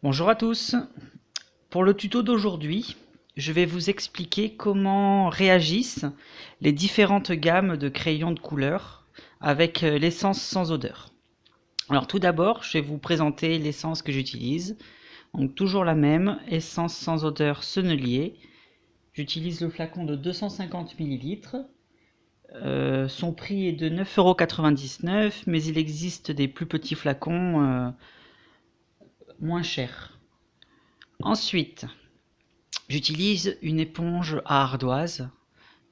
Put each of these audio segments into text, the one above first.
Bonjour à tous. Pour le tuto d'aujourd'hui, je vais vous expliquer comment réagissent les différentes gammes de crayons de couleur avec l'essence sans odeur. Alors tout d'abord, je vais vous présenter l'essence que j'utilise. Donc toujours la même, essence sans odeur Sennelier. J'utilise le flacon de 250 ml. Son prix est de 9,99 €, mais il existe des plus petits flacons moins chers. Ensuite, j'utilise une éponge à ardoise.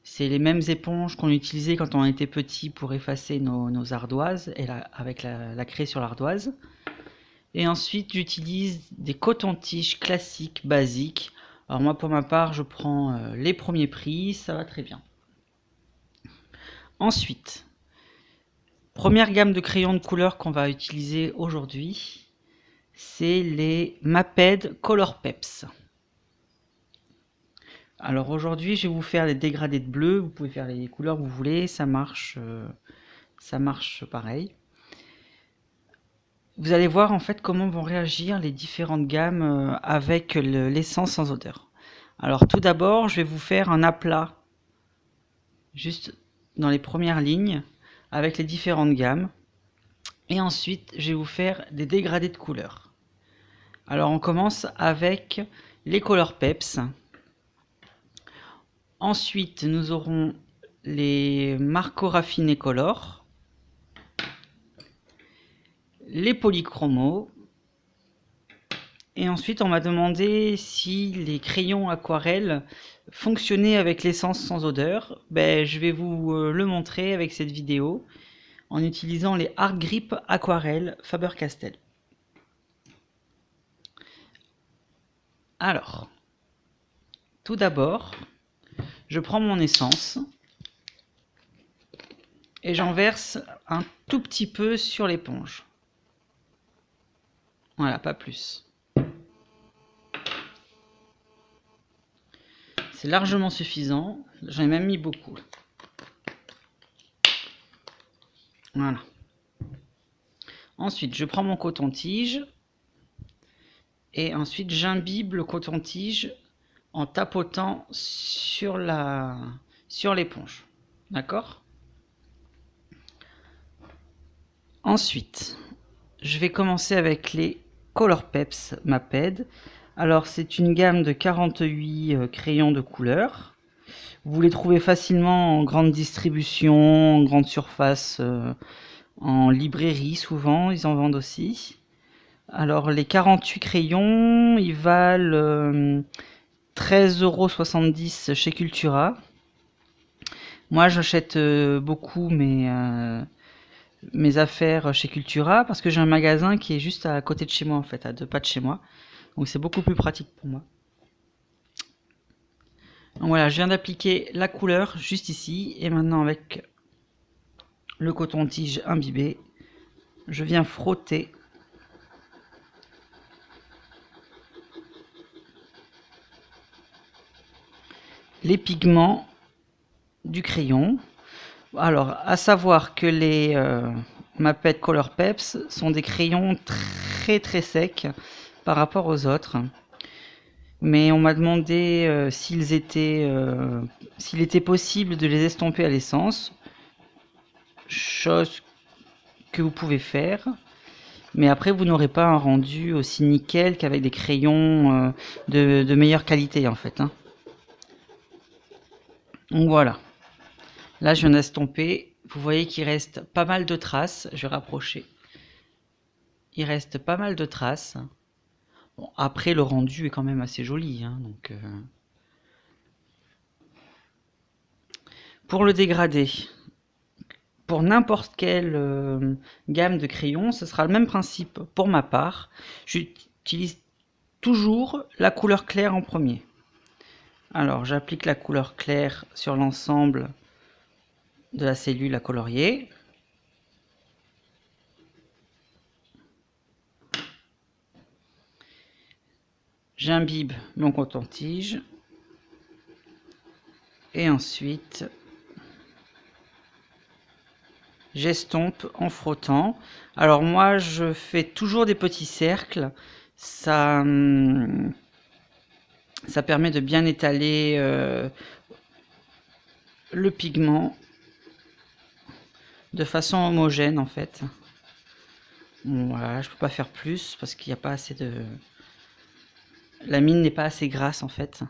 C'est les mêmes éponges qu'on utilisait quand on était petit pour effacer nos ardoises et avec la craie sur l'ardoise. Et ensuite, j'utilise des cotons-tiges classiques, basiques. Alors moi, pour ma part, je prends les premiers prix, ça va très bien. Ensuite, première gamme de crayons de couleur qu'on va utiliser aujourd'hui, c'est les Maped Color Peps. Alors aujourd'hui, je vais vous faire les dégradés de bleu. Vous pouvez faire les couleurs que vous voulez, ça marche pareil. Vous allez voir en fait comment vont réagir les différentes gammes avec l'essence sans odeur. Alors tout d'abord, je vais vous faire un aplat juste dans les premières lignes avec les différentes gammes. Et ensuite, je vais vous faire des dégradés de couleurs. Alors on commence avec les Color Peps. Ensuite, nous aurons les Marco Raffiné Color, les polychromos, et ensuite on m'a demandé si les crayons aquarelles fonctionnaient avec l'essence sans odeur. Je vais vous le montrer avec cette vidéo en utilisant les Art Grip Aquarelle Faber-Castell. Alors, tout d'abord, je prends mon essence et j'en verse un tout petit peu sur l'éponge. Voilà, pas plus. C'est largement suffisant. J'en ai même mis beaucoup. Voilà. Ensuite, je prends mon coton-tige et ensuite j'imbibe le coton-tige en tapotant sur l'éponge. D'accord? Ensuite, je vais commencer avec les Color Peps Maped. Alors, c'est une gamme de 48 crayons de couleur. Vous les trouvez facilement en grande distribution, en grande surface, en librairie souvent, ils en vendent aussi. Alors, les 48 crayons, ils valent 13,70 € chez Cultura. Moi, j'achète beaucoup mes affaires chez Cultura parce que j'ai un magasin qui est juste à côté de chez moi, en fait, à 2 pas de chez moi. Donc, c'est beaucoup plus pratique pour moi. Donc voilà, je viens d'appliquer la couleur juste ici. Et maintenant, avec le coton-tige imbibé, je viens frotter les pigments du crayon. Alors, à savoir que les Maped Color Peps sont des crayons très très secs par rapport aux autres. Mais on m'a demandé s'il était possible de les estomper à l'essence, chose que vous pouvez faire. Mais après, vous n'aurez pas un rendu aussi nickel qu'avec des crayons de meilleure qualité en fait. Hein. Donc voilà. Là, je viens d'estomper. Vous voyez qu'il reste pas mal de traces. Je vais rapprocher. Il reste pas mal de traces. Bon, après, le rendu est quand même assez joli. Hein, donc, pour le dégradé, pour n'importe quelle gamme de crayons, ce sera le même principe pour ma part. J'utilise toujours la couleur claire en premier. Alors, j'applique la couleur claire sur l'ensemble de la cellule à colorier. J'imbibe mon coton-tige. Et ensuite, j'estompe en frottant. Alors moi, je fais toujours des petits cercles. Ça, ça permet de bien étaler le pigment de façon homogène en fait. Bon, voilà, je peux pas faire plus parce qu'il n'y a pas assez de... La mine n'est pas assez grasse en fait.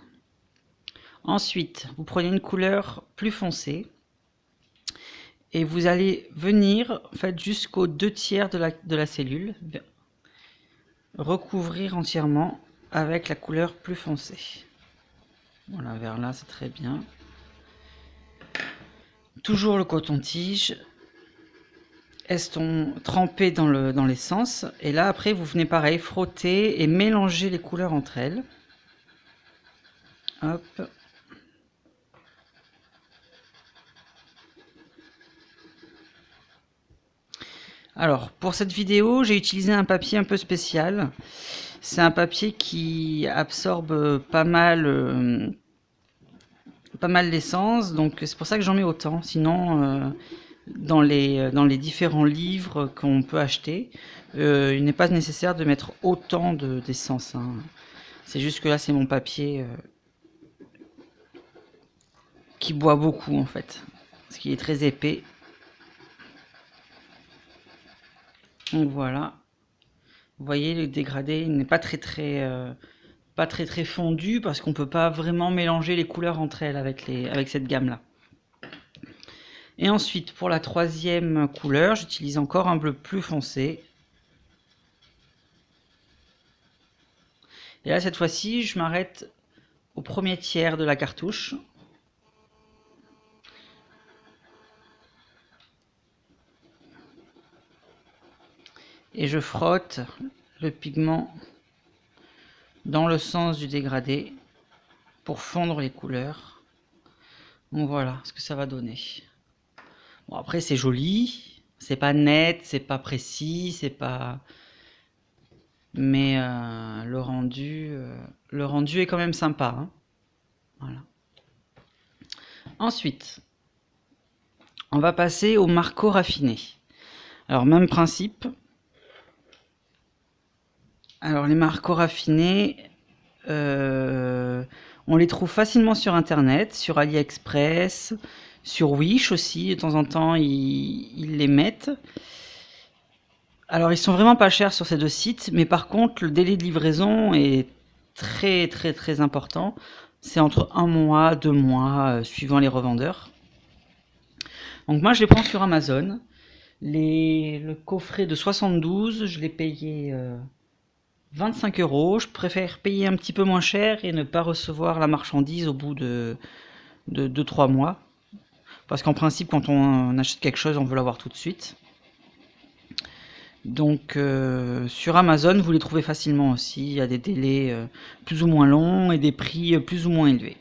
Ensuite, vous prenez une couleur plus foncée et vous allez venir en fait jusqu'aux 2/3 de la cellule, recouvrir entièrement avec la couleur plus foncée. Voilà, vers là c'est très bien. Toujours le coton-tige, trempé dans l'essence, et là après vous venez pareil frotter et mélanger les couleurs entre elles. Hop. Alors pour cette vidéo j'ai utilisé un papier un peu spécial. C'est un papier qui absorbe pas mal l'essence, donc c'est pour ça que j'en mets autant. Sinon dans les différents livres qu'on peut acheter, il n'est pas nécessaire de mettre autant d'essence, hein. C'est juste que là c'est mon papier qui boit beaucoup en fait, parce qu'il est très épais. Donc voilà, vous voyez le dégradé n'est pas très fondu parce qu'on peut pas vraiment mélanger les couleurs entre elles avec cette gamme là. Et ensuite pour la troisième couleur, j'utilise encore un bleu plus foncé. Et là cette fois-ci, je m'arrête au premier tiers de la cartouche. Et je frotte le pigment dans le sens du dégradé pour fondre les couleurs. Donc voilà ce que ça va donner. Bon, après c'est joli, c'est pas net, c'est pas précis, c'est pas... Mais le rendu est quand même sympa, hein. Voilà. Ensuite, on va passer au marco raffiné. Alors même principe. Alors les marcos raffinés, on les trouve facilement sur internet, sur AliExpress, sur Wish aussi, de temps en temps ils les mettent. Alors ils sont vraiment pas chers sur ces deux sites, mais par contre le délai de livraison est très important. C'est entre 1 mois, 2 mois, suivant les revendeurs. Donc moi je les prends sur Amazon. Le coffret de 72, je l'ai payé 25 €. Je préfère payer un petit peu moins cher et ne pas recevoir la marchandise au bout de 2-3 mois. Parce qu'en principe, quand on achète quelque chose, on veut l'avoir tout de suite. Donc sur Amazon, vous les trouvez facilement aussi. Il y a des délais plus ou moins longs et des prix plus ou moins élevés.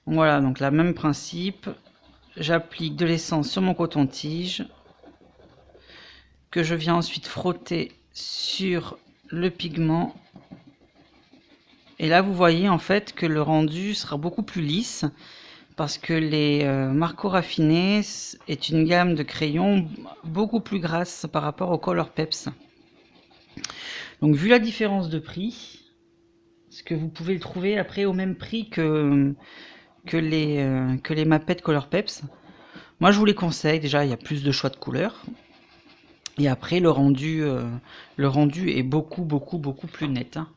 Donc voilà, donc le même principe. J'applique de l'essence sur mon coton-tige que je viens ensuite frotter sur le pigment. Et là, vous voyez en fait que le rendu sera beaucoup plus lisse parce que les marco raffinés est une gamme de crayons beaucoup plus grasse par rapport au Colourpeps. Donc vu la différence de prix, ce que vous pouvez le trouver après au même prix que les Mapette Colourpeps, moi je vous les conseille. Déjà il y a plus de choix de couleurs et après le rendu est beaucoup plus net, hein.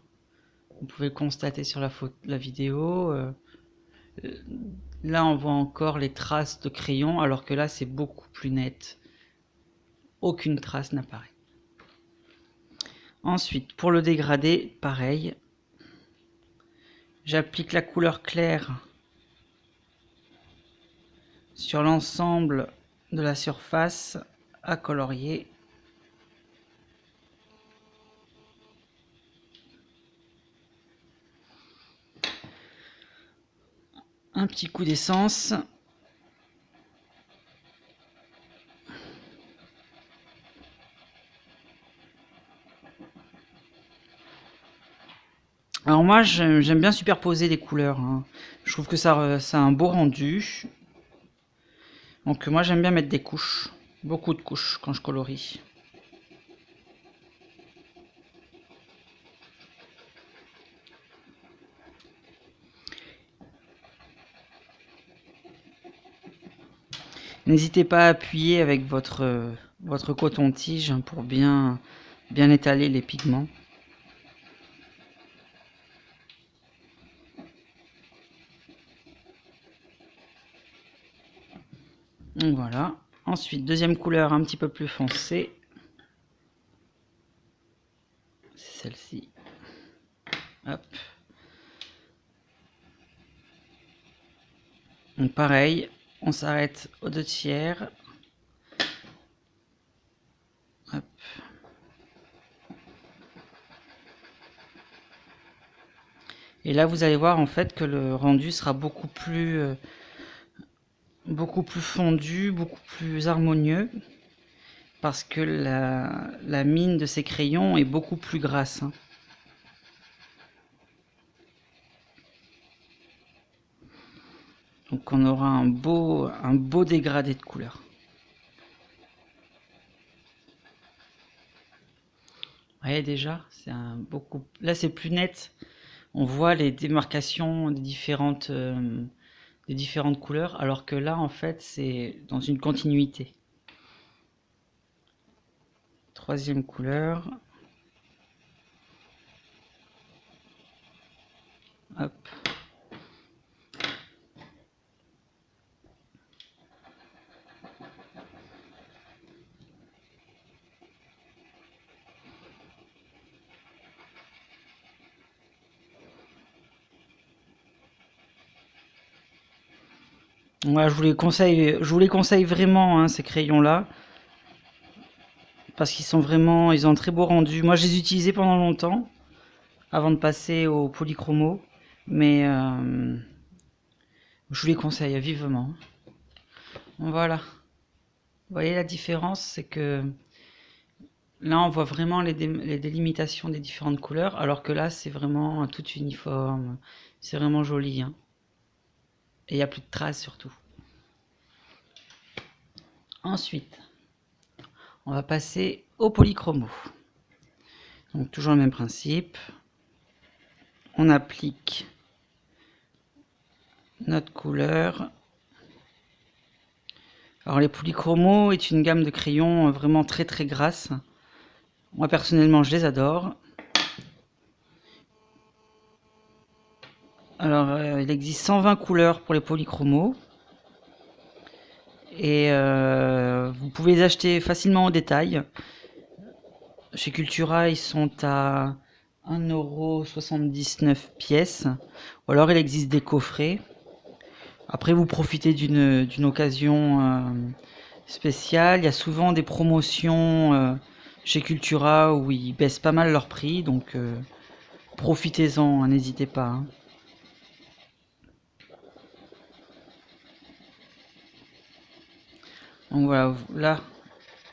Vous pouvez le constater sur la vidéo. Là on voit encore les traces de crayon alors que là c'est beaucoup plus net. Aucune trace n'apparaît. Ensuite pour le dégradé, pareil. J'applique la couleur claire sur l'ensemble de la surface à colorier. Un petit coup d'essence. Alors moi j'aime bien superposer les couleurs, hein. Je trouve que ça a un beau rendu. Donc moi j'aime bien mettre des couches, beaucoup de couches quand je colorie. N'hésitez pas à appuyer avec votre coton-tige pour bien étaler les pigments. Donc voilà. Ensuite, deuxième couleur un petit peu plus foncée. C'est celle-ci. Hop. Donc pareil, on s'arrête aux 2/3. Hop. Et là, vous allez voir en fait que le rendu sera beaucoup plus fondu, beaucoup plus harmonieux, parce que la mine de ces crayons est beaucoup plus grasse. Donc on aura un beau dégradé de couleur. Vous voyez déjà, là c'est plus net. On voit les démarcations des différentes couleurs, alors que là en fait c'est dans une continuité. Troisième couleur. Hop. Ouais, je vous les conseille vraiment, hein, ces crayons-là, parce ils ont un très beau rendu. Moi, je les utilisais pendant longtemps, avant de passer au polychromo, mais je vous les conseille vivement. Voilà. Vous voyez la différence, c'est que là, on voit vraiment les délimitations des différentes couleurs, alors que là, c'est vraiment tout uniforme. C'est vraiment joli, hein. Et il n'y a plus de traces surtout. Ensuite, on va passer au polychromo. Donc toujours le même principe. On applique notre couleur. Alors les polychromos est une gamme de crayons vraiment très très grasse. Moi personnellement je les adore. Alors il existe 120 couleurs pour les polychromos. Et vous pouvez les acheter facilement au détail. Chez Cultura ils sont à 1,79 € pièce. Ou alors il existe des coffrets. Après vous profitez d'une occasion spéciale. Il y a souvent des promotions chez Cultura où ils baissent pas mal leur prix, donc profitez-en, hein, n'hésitez pas, hein. Donc voilà, là,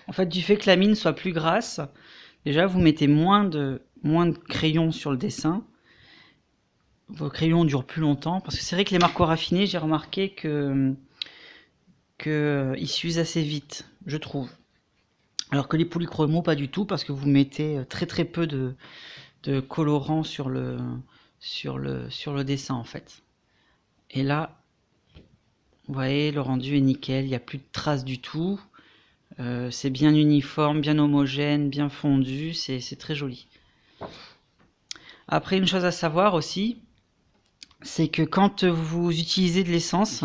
en fait, du fait que la mine soit plus grasse, déjà vous mettez moins de crayons sur le dessin. Vos crayons durent plus longtemps, parce que c'est vrai que les marqueurs raffinés, j'ai remarqué que ils s'usent assez vite, je trouve. Alors que les polychromos, pas du tout, parce que vous mettez très très peu de colorant sur le dessin en fait. Et là, vous voyez, le rendu est nickel, il n'y a plus de traces du tout. C'est bien uniforme, bien homogène, bien fondu, c'est très joli. Après, une chose à savoir aussi, c'est que quand vous utilisez de l'essence,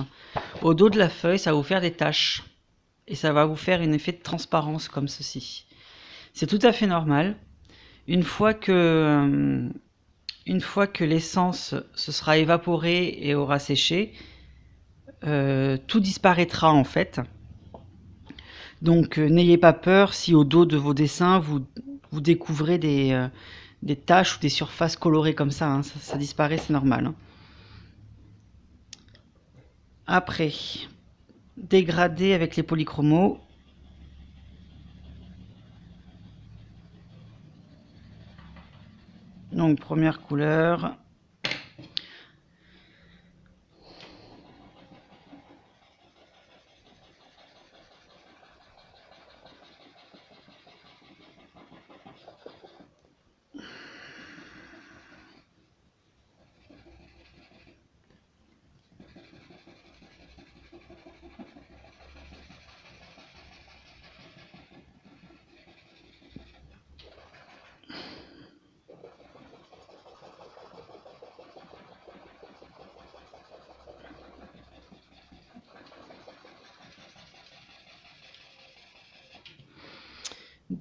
au dos de la feuille, ça va vous faire des taches. Et ça va vous faire un effet de transparence comme ceci. C'est tout à fait normal. Une fois que l'essence se sera évaporée et aura séché, tout disparaîtra en fait. Donc n'ayez pas peur si au dos de vos dessins vous découvrez des taches ou des surfaces colorées comme ça, hein. Ça disparaît, c'est normal, hein. Après, dégrader avec les polychromos. Donc première couleur.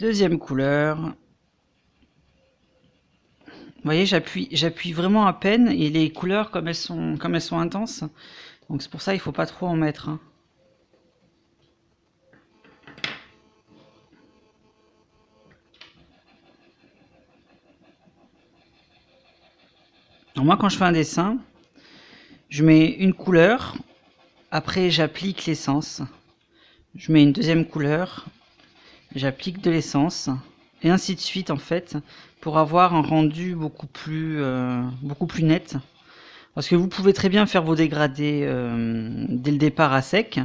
Deuxième couleur. Vous voyez, j'appuie vraiment à peine et les couleurs, comme elles sont intenses, donc c'est pour ça il faut pas trop en mettre, hein. Alors moi, quand je fais un dessin, je mets une couleur, après j'applique l'essence. Je mets une deuxième couleur, j'applique de l'essence, et ainsi de suite en fait, pour avoir un rendu beaucoup plus net. Parce que vous pouvez très bien faire vos dégradés dès le départ à sec,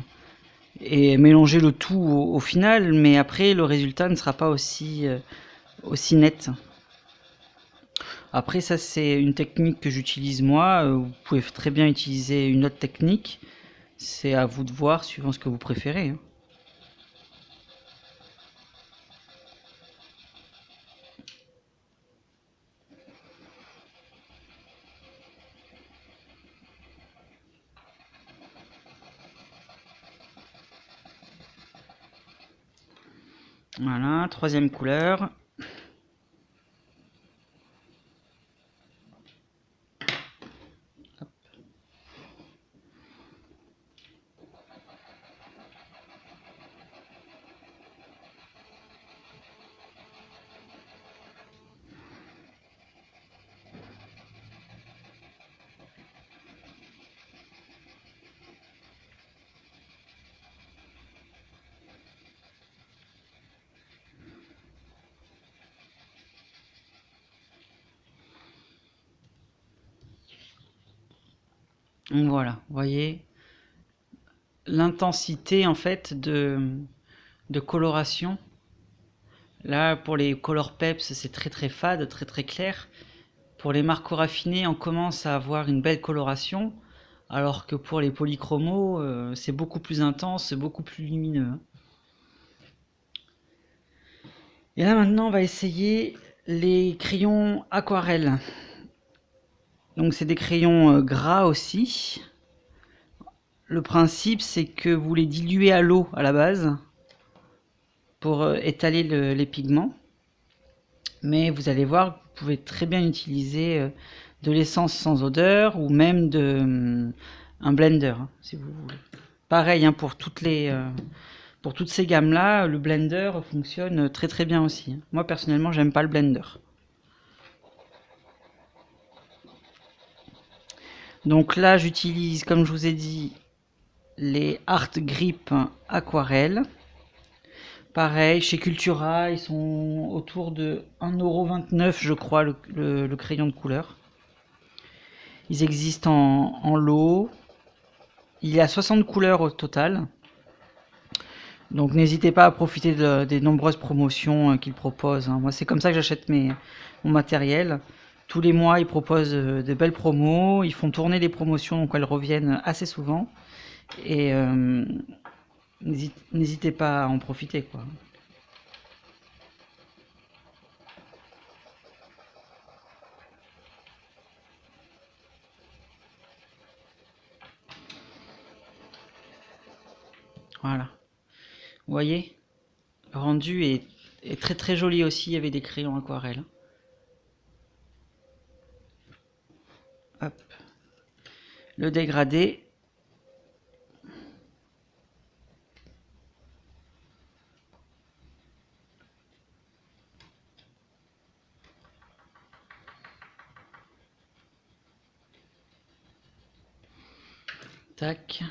et mélanger le tout au final, mais après le résultat ne sera pas aussi net. Après ça c'est une technique que j'utilise moi, vous pouvez très bien utiliser une autre technique, c'est à vous de voir suivant ce que vous préférez, hein. Voilà, troisième couleur. Donc voilà, vous voyez l'intensité en fait de coloration. Là pour les Color Peps c'est très très fade, très très clair. Pour les marques raffinés on commence à avoir une belle coloration, alors que pour les polychromos c'est beaucoup plus intense, beaucoup plus lumineux. Et là maintenant on va essayer les crayons aquarelles. Donc c'est des crayons gras aussi. Le principe c'est que vous les diluez à l'eau à la base pour étaler les pigments. Mais vous allez voir, vous pouvez très bien utiliser de l'essence sans odeur ou même un blender, hein, si vous voulez. Pareil, hein, pour toutes ces gammes là, le blender fonctionne très très bien aussi, hein. Moi personnellement j'aime pas le blender. Donc là j'utilise, comme je vous ai dit, les Art Grip aquarelles. Pareil, chez Cultura, ils sont autour de 1,29 € je crois le crayon de couleur. Ils existent en lot. Il y a 60 couleurs au total. Donc n'hésitez pas à profiter des nombreuses promotions qu'ils proposent, hein. Moi c'est comme ça que j'achète mon matériel. Tous les mois ils proposent de belles promos. Ils font tourner les promotions, donc elles reviennent assez souvent. Et n'hésitez pas à en profiter, quoi. Voilà. Vous voyez, le rendu est très très joli aussi avec des crayons aquarelles. Hop. Le dégradé. Tac.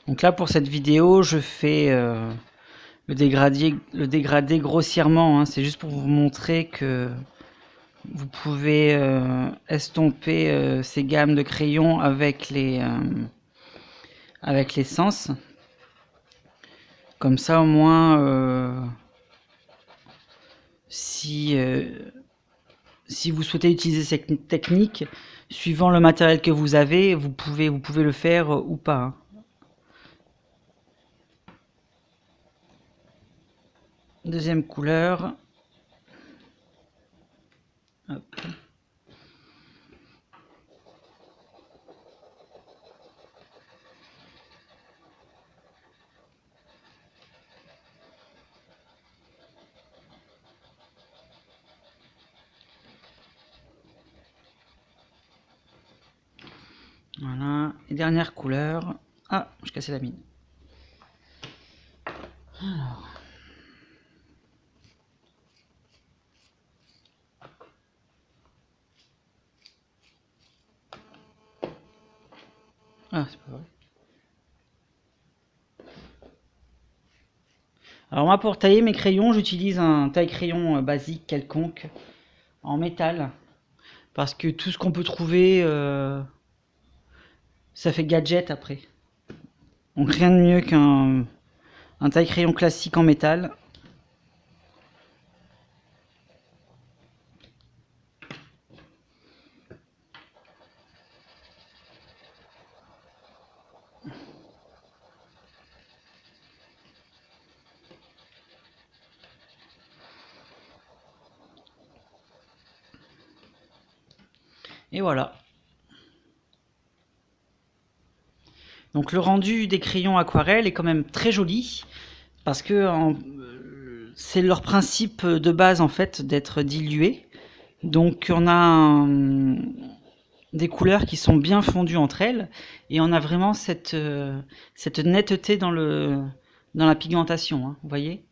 Donc là pour cette vidéo je fais le dégradé grossièrement, hein. C'est juste pour vous montrer que vous pouvez estomper ces gammes de crayons avec l'essence. Comme ça au moins si vous souhaitez utiliser cette technique, suivant le matériel que vous avez, vous pouvez le faire ou pas, hein. Deuxième couleur. Hop. Voilà. Et dernière couleur. Ah, je cassais la mine. Alors. Ah, c'est pas vrai. Alors moi, pour tailler mes crayons, j'utilise un taille-crayon basique quelconque en métal. Parce que tout ce qu'on peut trouver, ça fait gadget après. Donc rien de mieux qu'un taille-crayon classique en métal. Et voilà. Donc le rendu des crayons aquarelle est quand même très joli parce que c'est leur principe de base en fait d'être dilué. Donc on a des couleurs qui sont bien fondues entre elles et on a vraiment cette netteté dans la pigmentation, hein, vous voyez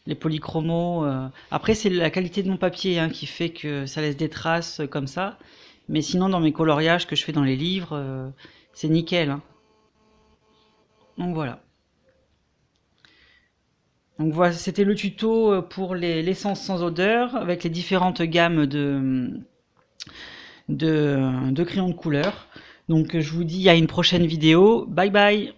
les polychromos. Après c'est la qualité de mon papier hein, qui fait que ça laisse des traces comme ça, mais sinon dans mes coloriages que je fais dans les livres, c'est nickel, hein. Donc voilà. Donc voilà, c'était le tuto pour l'essence sans odeur avec les différentes gammes de crayons de couleur. Donc je vous dis à une prochaine vidéo. Bye bye.